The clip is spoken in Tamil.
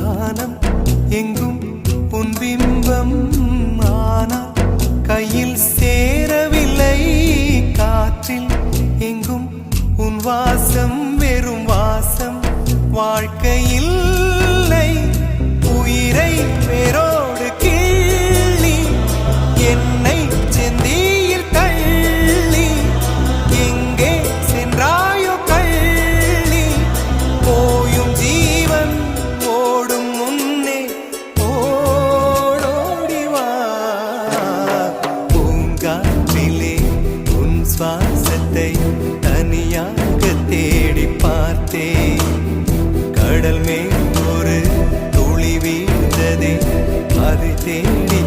வானம் எங்கும் உன் பிம்பம் ஆனால் கையில் சேரவில்லை காற்றில் எங்கும் உன் வாசம் வெறும் வாசம் வாழ்க்கையில் உயிரை வேரோடு கிள்ளி என்னை செந்தியில் தள்ளி எங்கே சென்றாயோ கள்ளி போயும் ஜீவன் ஓடும் முன்னே ஓடோடிவா பூங்காற்றிலே உன் சுவாசத்தை தனியாக தேடி பார்த்தேன் கடல் மேல் ஒரு துளி வீழ்ந்ததே அது தேடி